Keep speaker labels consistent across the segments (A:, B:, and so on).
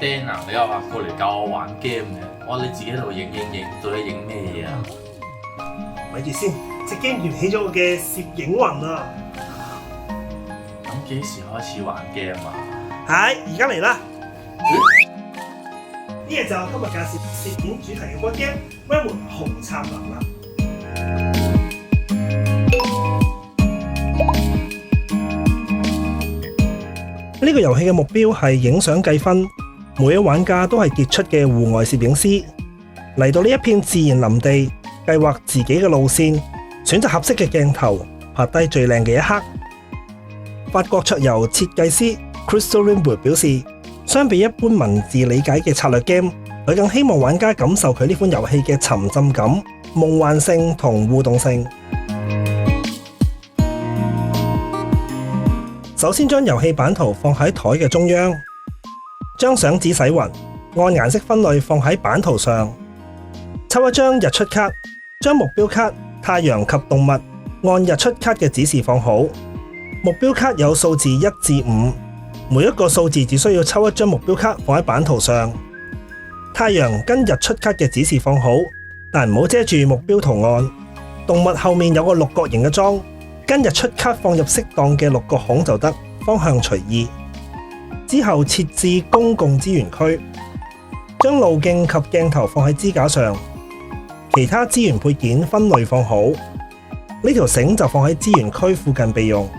A: Dan 啊，你又話過嚟教我玩 game 嘅，我話你自己喺度影，到底影咩嘢啊？
B: 咪住先，隻 game 燃起咗我嘅攝影魂啊！
A: 咁幾時開始玩 game 啊？
B: 係，而家嚟啦！呢個就係今日介紹攝影主題嘅 board game《Redwood紅杉林》啦。呢個遊戲嘅目標係影相計分，每一玩家都係傑出嘅戶外攝影師，嚟到呢一片自然林地，計劃自己嘅路線，選擇合適嘅鏡頭，拍低最靚嘅一刻。法國桌遊設計師 Crystal Rimbaud 表示，相比一般文字理解嘅策略 game， 佢更希望玩家感受佢呢款遊戲嘅沉浸感、夢幻性同互動性。首先將遊戲版圖放喺台嘅中央，將相紙洗勻，按顏色分類放喺版圖上，抽一張日出卡，將目標卡、太陽及動物按日出卡嘅指示放好。目標卡有數字1至5，每一個數字只需要抽一張目標卡放喺版圖上。太陽跟日出卡嘅指示放好，但唔好遮住目標圖案。動物後面有個六角形嘅樁，跟日出卡放入適當嘅6個孔就得，方向隨意。之後設置公共資源區，將路徑及鏡頭放喺支架上，其他資源配件分類放好。呢條繩就放喺資源區附近備用。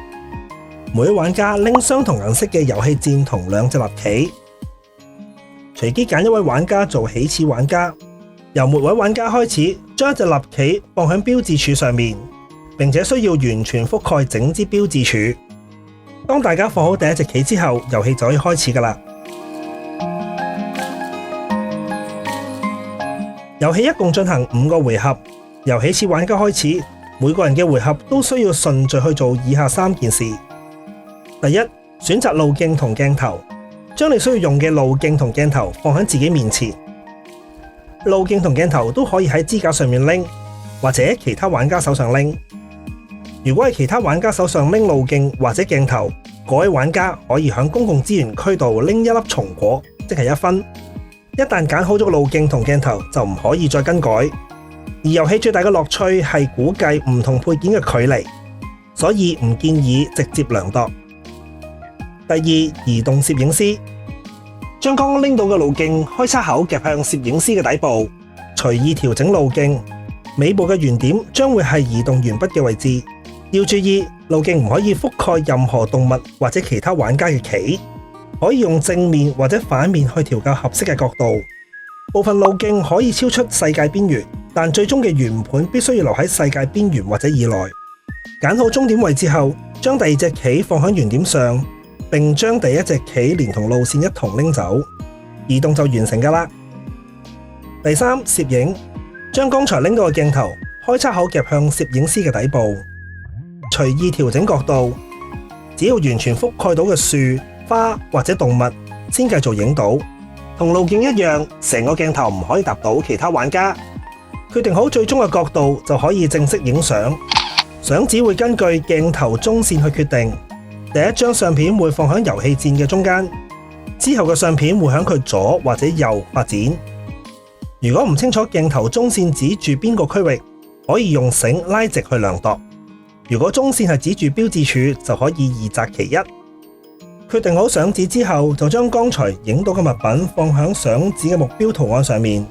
B: 每一玩家拎相同顏色嘅遊戲箭同2隻立旗，隨機揀一位玩家做起始玩家，由每位玩家開始，將一隻立旗放喺標誌柱上面，並且需要完全覆蓋整支標誌柱。當大家放好第一隻旗之後，遊戲就可以開始㗎喇。遊戲一共進行5個回合，由起始玩家開始，每個人嘅回合都需要順序去做以下3件事。第一，選擇路徑同鏡頭，將你需要用嘅路徑同鏡頭放喺自己面前。路徑同鏡頭都可以喺支架上面拎，或者其他玩家手上拎。如果係其他玩家手上拎路徑或者鏡頭，嗰位玩家可以喺公共資源區度拎1粒松果，即係1分。一旦揀好咗個路徑同鏡頭，就唔可以再更改。而遊戲最大嘅樂趣係估計唔同配件嘅距離，所以唔建議直接量度。第二，移動攝影師，將剛剛拎到嘅路徑開叉口夾向攝影師嘅底部，隨意調整路徑。尾部嘅圓點將會係移動鉛筆嘅位置。要注意，路徑唔可以覆蓋任何動物或者其他玩家嘅旗，可以用正面或者反面去調校合適嘅角度。部分路徑可以超出世界邊緣，但最終嘅圓盤必須要留喺世界邊緣或者以內。揀好終點位置後，將第2隻旗放喺原點上，並將第1隻旗連同路線一同拎走，移動就完成㗎喇。第三，攝影，將剛才拎到嘅鏡頭開叉口夾向攝影師嘅底部，隨意調整角度，只要完全覆蓋到嘅樹、花或者動物，先繼續影到。同路徑一樣，成個鏡頭唔可以搭到其他玩家。決定好最終嘅角度就可以正式影相。相紙會根據鏡頭中線去決定。第1張相片會放喺遊戲箭嘅中間，之後嘅相片會喺佢左或者右發展。如果唔清楚鏡頭中線指住邊個區域，可以用繩拉直去量度。如果中線係指住標誌柱，就可以二擇其一。決定好相紙之後，就將剛才影到嘅物品放喺相紙嘅目標圖案上面。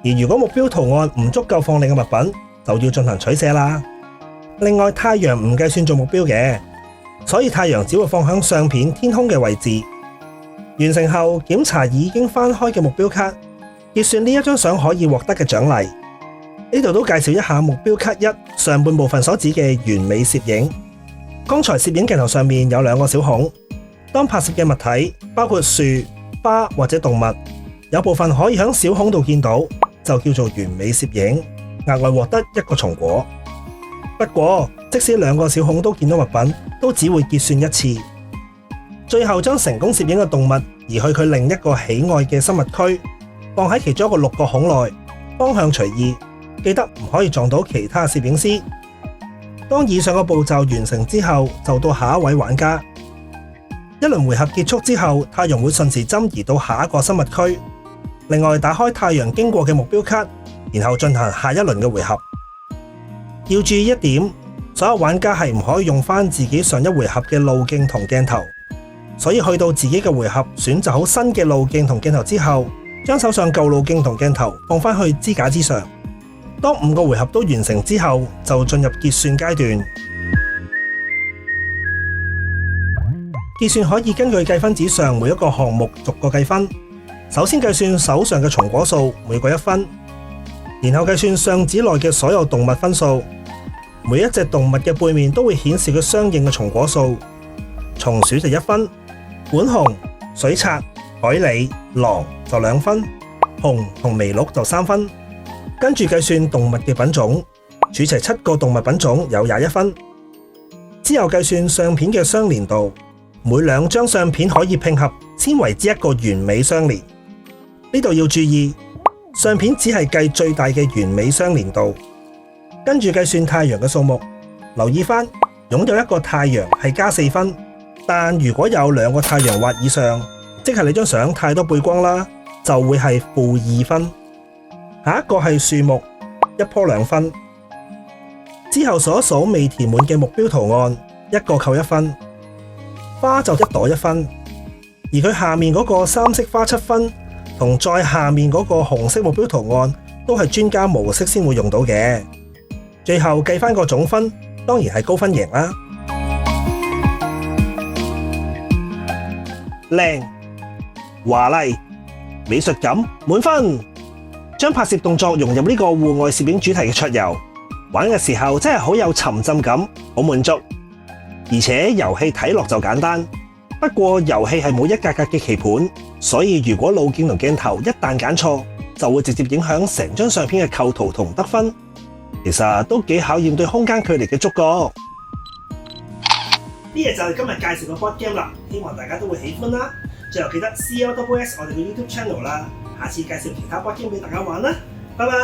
B: 而如果目標圖案唔足夠放你嘅物品，就要進行取捨啦。另外，太陽唔計算做目標嘅，所以太陽只會放喺相片天空嘅位置。完成後，檢查已經翻開嘅目標卡，結算呢1張相可以獲得嘅獎勵。呢度都介紹一下目標卡1上半部分所指嘅完美攝影。剛才攝影鏡頭上面有2個小孔，當拍攝嘅物體包括樹、花或者動物，有部分可以喺小孔度見到，就叫做完美攝影，額外獲得1個松果。不過，即使2個小孔都見到物品，都只會結算1次。最後將成功攝影嘅動物移去佢另一個喜愛嘅生物區，放喺其中一個6個孔內，方向隨意，記得唔可以撞到其他攝影師。當以上嘅步驟完成之後，就到下一位玩家。一輪回合結束之後，太陽會順時針移到下一個生物區。另外，打開太陽經過嘅目標卡，然後進行下一輪嘅回合。要注意一點，所有玩家係唔可以用返自己上一回合嘅路徑同鏡頭，所以去到自己嘅回合，選擇好新嘅路徑同鏡頭之後，將手上舊路徑同鏡頭放返去支架之上。當5個回合都完成之後，就進入結算階段。結算可以根據計分紙上每一個項目逐個計分。首先計算手上嘅松果數，每個1分，然後計算相紙內嘅所有動物分數，每一隻動物嘅背面都會顯示佢相應嘅松果數。松鼠就1分，浣熊、水獺、海狸、狼就2分，熊同麋鹿就3分。跟住計算動物嘅品種，儲齊7個動物品種有21分。之後計算相片嘅相連度，每2張相片可以拼合先為之一個完美相連。呢度要注意，相片只係計最大嘅完美相連度。跟住計算太陽嘅數目，留意返擁有一個太陽係加4分，但如果有2個太陽或以上，即係你張相太多背光啦，就會係-2分。下一個係樹木，一棵2分。之後數一數未填滿嘅目標圖案，一個扣1分。花就一朵1分，而佢下面嗰個3色花7分，同再下面嗰個紅色目標圖案都係專家模式先會用到嘅。最後計返個總分，當然係高分贏啦。靚、華麗、美術感滿分，將拍攝動作融入呢個戶外攝影主題嘅桌遊，玩嘅時候真係好有沉浸感，好滿足。而且遊戲睇落就簡單，不過遊戲係冇一格格嘅棋盤，所以如果路徑同鏡頭一旦揀錯，就會直接影響成張相片嘅構圖同得分。其實都幾考驗對空間距離嘅觸覺。呢嘢就係今日介紹嘅 board game 啦，希望大家都會喜歡啦。最後記得 CLWS 我哋嘅 YouTube channel 啦，下次介紹其他 board game 俾大家玩啦。拜拜。